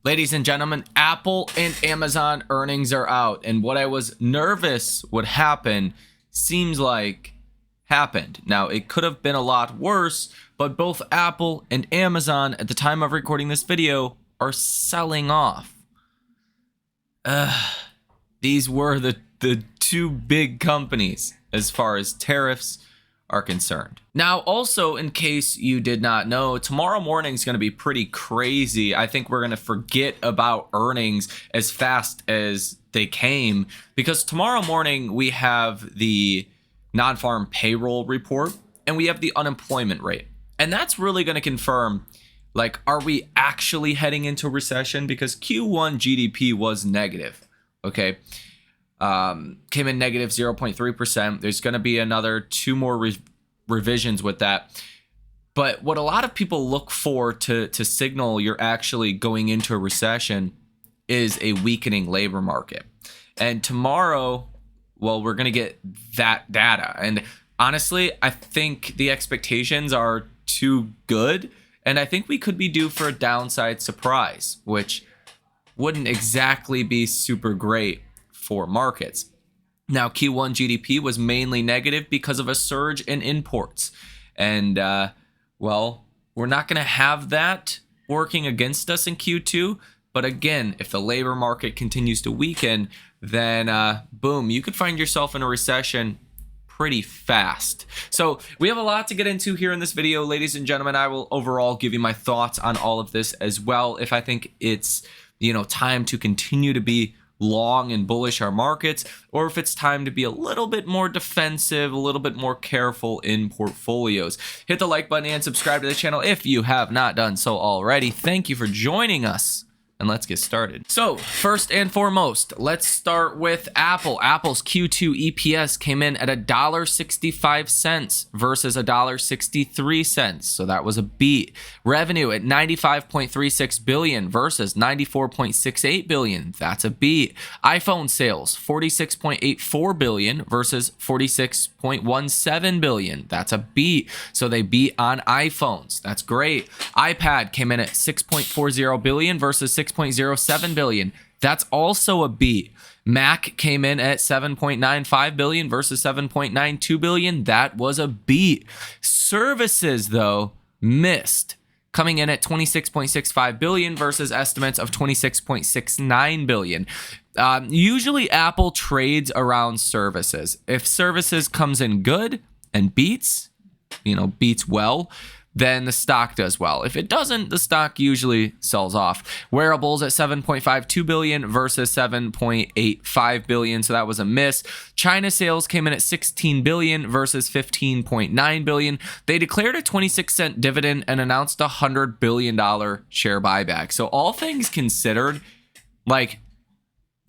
Ladies and gentlemen, Apple and Amazon earnings are out, and what I was nervous would happen seems like happened. Now, it could have been a lot worse, but both Apple and Amazon at the time of recording this video are selling off. These were the two big companies as far as tariffs are concerned. Now, also, in case you did not know, tomorrow morning is going to be pretty crazy. I think we're going to forget about earnings as fast as they came, because tomorrow morning we have the non-farm payroll report and we have the unemployment rate. And that's really going to confirm, like, are we actually heading into recession? Because Q1 GDP was negative, okay? Came in negative 0.3%. There's going to be another two more revisions with that. But what a lot of people look for to signal you're actually going into a recession is a weakening labor market. And tomorrow, well, we're going to get that data. And honestly, I think the expectations are too good. And I think we could be due for a downside surprise, which wouldn't exactly be super great for markets. Now, Q1 GDP was mainly negative because of a surge in imports. And, well, we're not going to have that working against us in Q2. But again, if the labor market continues to weaken, then boom, you could find yourself in a recession pretty fast. So we have a lot to get into here in this video, ladies and gentlemen. I will overall give you my thoughts on all of this as well. If I think it's, time to continue to be long and bullish our markets, or if it's time to be a little bit more defensive, a little bit more careful in portfolios. Hit the like button and subscribe to the channel if you have not done so already. Thank you for joining us. And let's get started. So first and foremost, let's start with Apple. Apple's Q2 EPS came in at $1.65 versus $1.63. So that was a beat. Revenue at $95.36 billion versus $94.68 billion. That's a beat. iPhone sales $46.84 billion versus $46.17 billion. That's a beat. So they beat on iPhones. That's great. iPad came in at $6.40 billion versus $6.07 billion. That's also a beat. Mac came in at $7.95 billion versus $7.92 billion. That was a beat. Services, though, missed, coming in at $26.65 billion versus estimates of $26.69 billion. Usually Apple trades around services. If services comes in good and beats well, then the stock does well. If it doesn't, the stock usually sells off. Wearables at $7.52 billion versus $7.85 billion, so that was a miss. China sales came in at $16 billion versus $15.9 billion. They declared a 26-cent dividend and announced a $100 billion share buyback. So all things considered,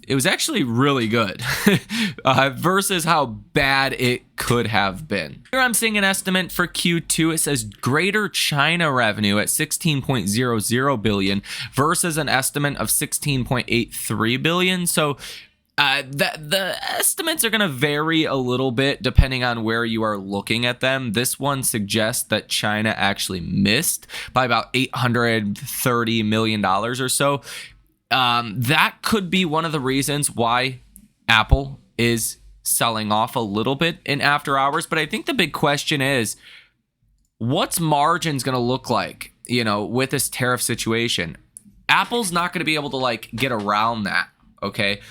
it was actually really good versus how bad it could have been. Here I'm seeing an estimate for Q2. It says Greater China revenue at $16.00 billion versus an estimate of $16.83 billion. So the estimates are going to vary a little bit depending on where you are looking at them. This one suggests that China actually missed by about $830 million or so. That could be one of the reasons why Apple is selling off a little bit in after hours. But I think the big question is, what's margins going to look like, with this tariff situation? Apple's not going to be able to get around that. Okay.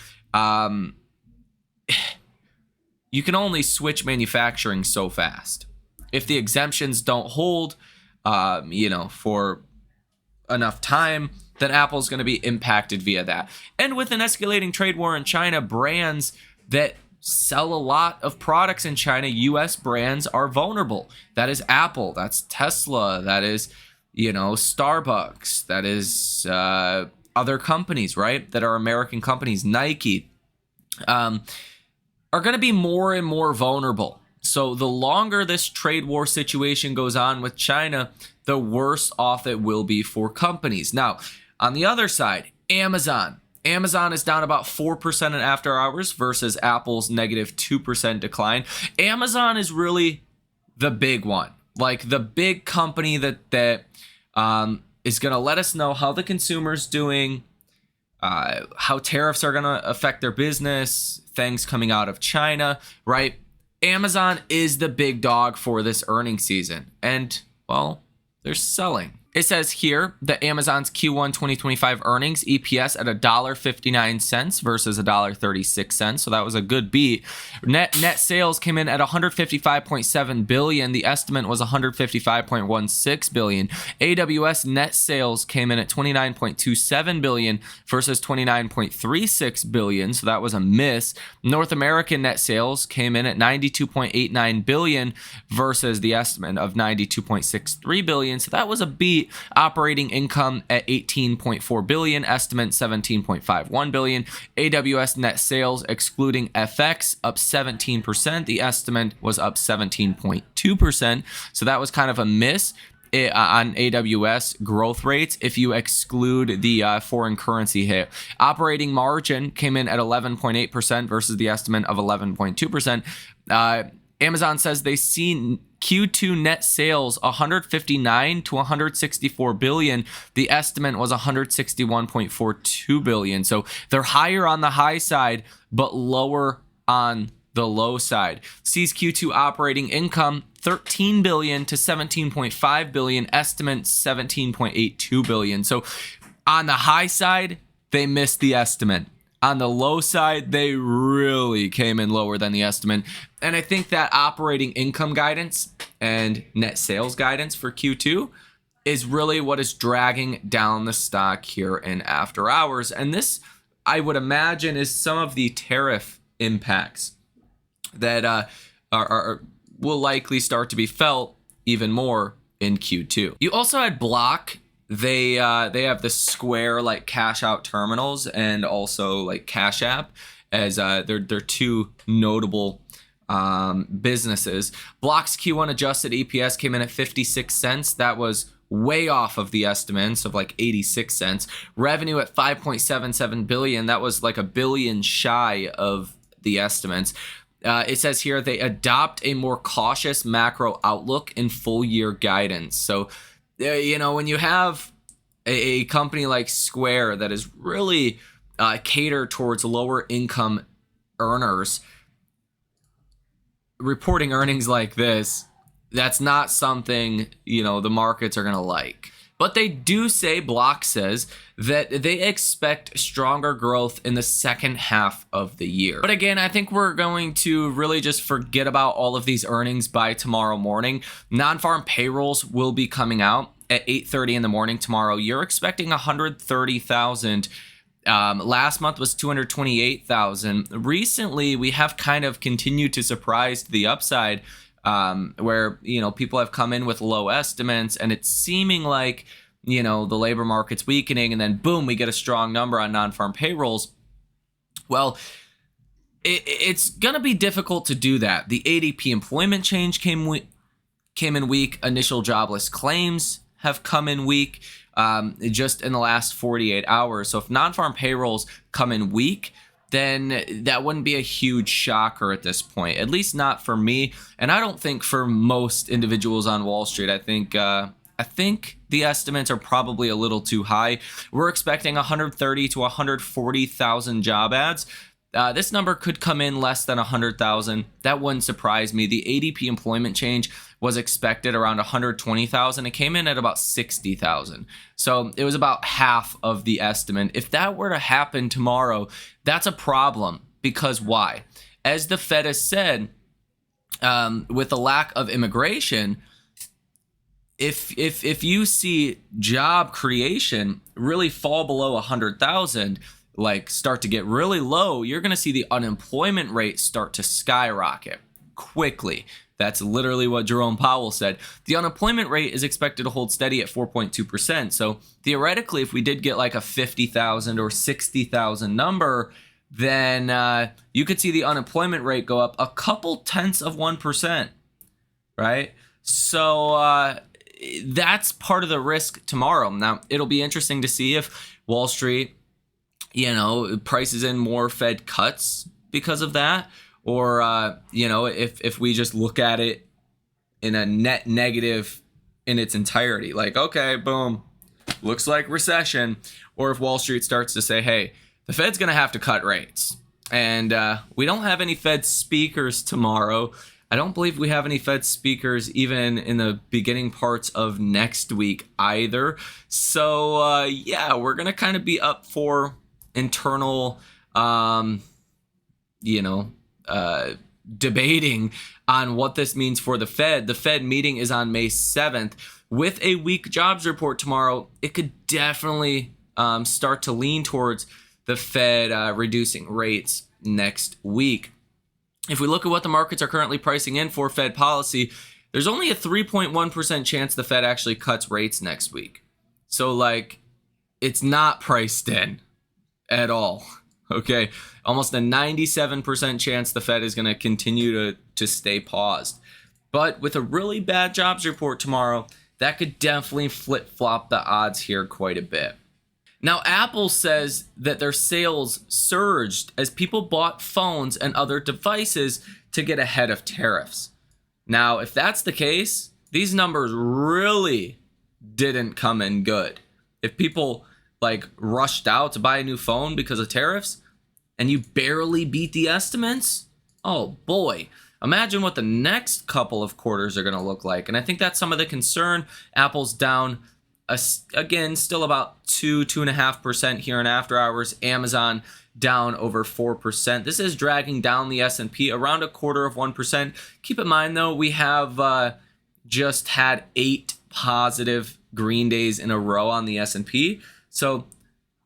You can only switch manufacturing so fast. If the exemptions don't hold, for enough time, then Apple's going to be impacted via that. And with an escalating trade war in China, brands that sell a lot of products in China, US brands, are vulnerable. That is Apple, that's Tesla, that is, Starbucks, that is other companies, right, that are American companies, Nike, are going to be more and more vulnerable. So the longer this trade war situation goes on with China, the worse off it will be for companies. Now, on the other side, Amazon. Amazon is down about 4% in after hours versus Apple's negative 2% decline. Amazon is really the big one, the big company that is going to let us know how the consumer's doing how tariffs are going to affect their business, things coming out of China, right? Amazon is the big dog for this earnings season. And, well, they're selling. It says here that Amazon's Q1 2025 earnings EPS at $1.59 versus $1.36. So that was a good beat. Net sales came in at $155.7 billion. The estimate was $155.16 billion. AWS net sales came in at $29.27 billion versus $29.36 billion. So that was a miss. North American net sales came in at $92.89 billion versus the estimate of $92.63 billion. So that was a beat. Operating income at $18.4 billion, estimate $17.51 billion. AWS net sales excluding FX up 17%. The estimate was up 17.2%. So that was kind of a miss on AWS growth rates if you exclude the foreign currency hit. Operating margin came in at 11.8% versus the estimate of 11.2%. Amazon says they see Q2 net sales 159 to 164 billion. The estimate was 161.42 billion. So they're higher on the high side, but lower on the low side. Sees Q2 operating income 13 billion to 17.5 billion. Estimate 17.82 billion. So on the high side, they missed the estimate. On the low side, they really came in lower than the estimate. And I think that operating income guidance and net sales guidance for Q2 is really what is dragging down the stock here in after hours. And this, I would imagine, is some of the tariff impacts that will likely start to be felt even more in Q2. You also had Block. They have the Square like cash out terminals and also like Cash App as they're two notable businesses. Block's Q1 adjusted EPS came in at 56 cents. That was way off of the estimates of like 86 cents. Revenue at 5.77 billion. That was like $1 billion shy of the estimates. It says here they adopt a more cautious macro outlook in full year guidance. So when you have a company like Square that is really catered towards lower income earners, reporting earnings like this, that's not something, the markets are going to like. But they do say, Block says, that they expect stronger growth in the second half of the year. But again, I think we're going to really just forget about all of these earnings by tomorrow morning. Non-farm payrolls will be coming out at 8:30 in the morning tomorrow. You're expecting 130,000. Last month was 228,000. Recently, we have kind of continued to surprise to the upside, where people have come in with low estimates, and it's seeming like the labor market's weakening, and then boom, we get a strong number on non-farm payrolls. Well, it's gonna be difficult to do that. The ADP employment change came in weak. Initial jobless claims have come in weak just in the last 48 hours. So if non-farm payrolls come in weak, then that wouldn't be a huge shocker at this point, at least not for me. And I don't think for most individuals on Wall Street. I think the estimates are probably a little too high. We're expecting 130 to 140,000 job ads. This number could come in less than 100,000. That wouldn't surprise me. The ADP employment change was expected around 120,000. It came in at about 60,000. So it was about half of the estimate. If that were to happen tomorrow, that's a problem. Because why? As the Fed has said, with the lack of immigration, if you see job creation really fall below 100,000, like start to get really low, you're going to see the unemployment rate start to skyrocket quickly. That's literally what Jerome Powell said. The unemployment rate is expected to hold steady at 4.2%. So theoretically, if we did get like a 50,000 or 60,000 number, then you could see the unemployment rate go up a couple tenths of 1%, right? So that's part of the risk tomorrow. Now, it'll be interesting to see if Wall Street prices in more Fed cuts because of that, or if we just look at it in a net negative in its entirety, like, okay, boom, looks like recession, or if Wall Street starts to say, hey, the Fed's going to have to cut rates. And we don't have any Fed speakers tomorrow. I don't believe we have any Fed speakers even in the beginning parts of next week either. So, yeah, we're going to kind of be up for internal, debating on what this means for the Fed. The Fed meeting is on May 7th. With a weak jobs report tomorrow, it could definitely start to lean towards the Fed reducing rates next week. If we look at what the markets are currently pricing in for Fed policy, there's only a 3.1% chance the Fed actually cuts rates next week. So, it's not priced in at all. Okay, almost a 97% chance the Fed is going to continue to stay paused. But with a really bad jobs report tomorrow, that could definitely flip-flop the odds here quite a bit. Now, Apple says that their sales surged as people bought phones and other devices to get ahead of tariffs. Now, if that's the case, these numbers really didn't come in good. If people rushed out to buy a new phone because of tariffs and you barely beat the estimates, oh boy, imagine what the next couple of quarters are going to look like. And I think that's some of the concern. Apple's down again, still about 2.5% here in after hours. Amazon down over 4%. This is dragging down the S&P around 1/4%. Keep in mind though, we have just had 8 positive green days in a row on the S&P. So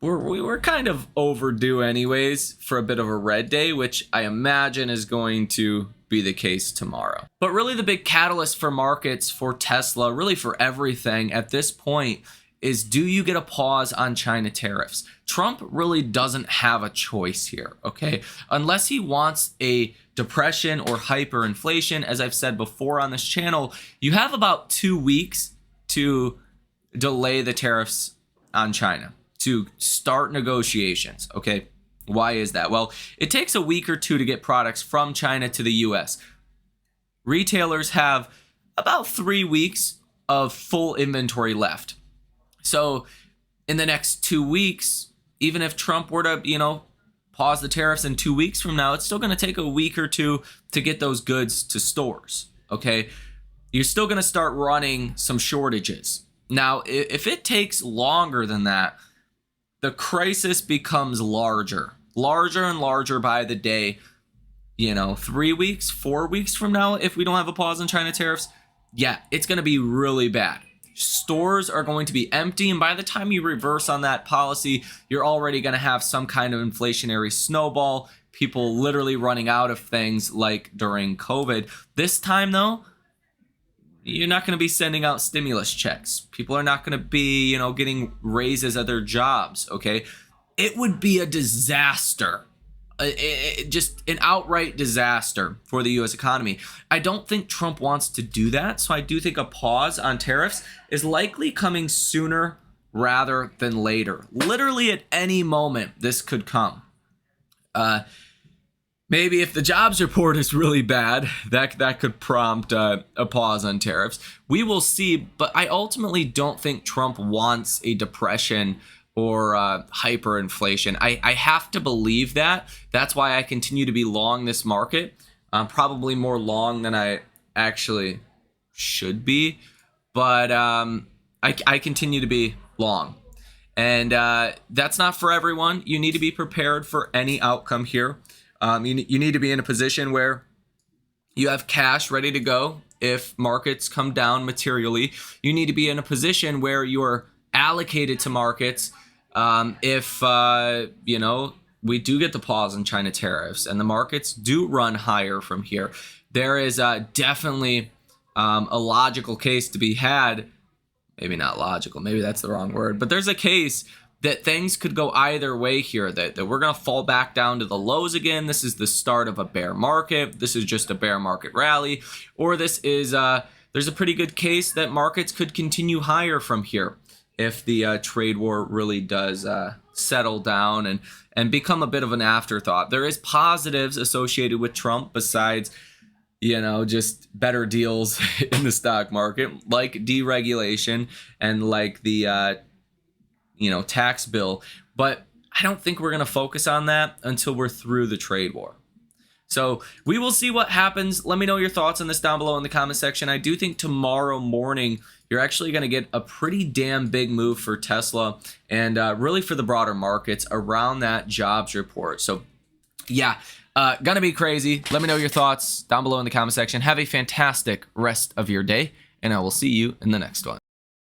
we were kind of overdue anyways for a bit of a red day, which I imagine is going to be the case tomorrow. But really the big catalyst for markets, for Tesla, really for everything at this point is, do you get a pause on China tariffs? Trump really doesn't have a choice here, okay? Unless he wants a depression or hyperinflation, as I've said before on this channel, you have about 2 weeks to delay the tariffs on China, to start negotiations, okay? Why is that? Well, it takes a week or two to get products from China to the US. Retailers have about 3 weeks of full inventory left. So in the next 2 weeks, even if Trump were to, pause the tariffs in 2 weeks from now, it's still going to take a week or two to get those goods to stores, okay? You're still going to start running some shortages. Now, if it takes longer than that, the crisis becomes larger and larger by the day. 3 weeks, 4 weeks from now, if we don't have a pause on China tariffs, yeah, it's going to be really bad. Stores are going to be empty, and by the time you reverse on that policy, you're already going to have some kind of inflationary snowball, people literally running out of things like during COVID. This time, though, you're not going to be sending out stimulus checks. People are not going to be, getting raises at their jobs, okay? It would be a disaster, just an outright disaster for the U.S. economy. I don't think Trump wants to do that, so I do think a pause on tariffs is likely coming sooner rather than later. Literally at any moment, this could come. Maybe if the jobs report is really bad, that could prompt a pause on tariffs. We will see, but I ultimately don't think Trump wants a depression or hyperinflation. I have to believe that. That's why I continue to be long this market. Probably more long than I actually should be, but I continue to be long. And that's not for everyone. You need to be prepared for any outcome here. You need to be in a position where you have cash ready to go if markets come down materially. You need to be in a position where you are allocated to markets if we do get the pause on China tariffs and the markets do run higher from here. There is definitely a logical case to be had. Maybe not logical, maybe that's the wrong word, but there's a case that things could go either way here, that we're going to fall back down to the lows again. This is the start of a bear market. This is just a bear market rally. Or this is, there's a pretty good case that markets could continue higher from here if the trade war really does settle down and become a bit of an afterthought. There is positives associated with Trump besides, just better deals in the stock market, like deregulation and like the tax bill. But I don't think we're going to focus on that until we're through the trade war. So we will see what happens. Let me know your thoughts on this down below in the comment section. I do think tomorrow morning you're actually going to get a pretty damn big move for Tesla and really for the broader markets around that jobs report. So yeah, gonna be crazy. Let me know your thoughts down below in the comment section. Have a fantastic rest of your day, and I will see you in the next one.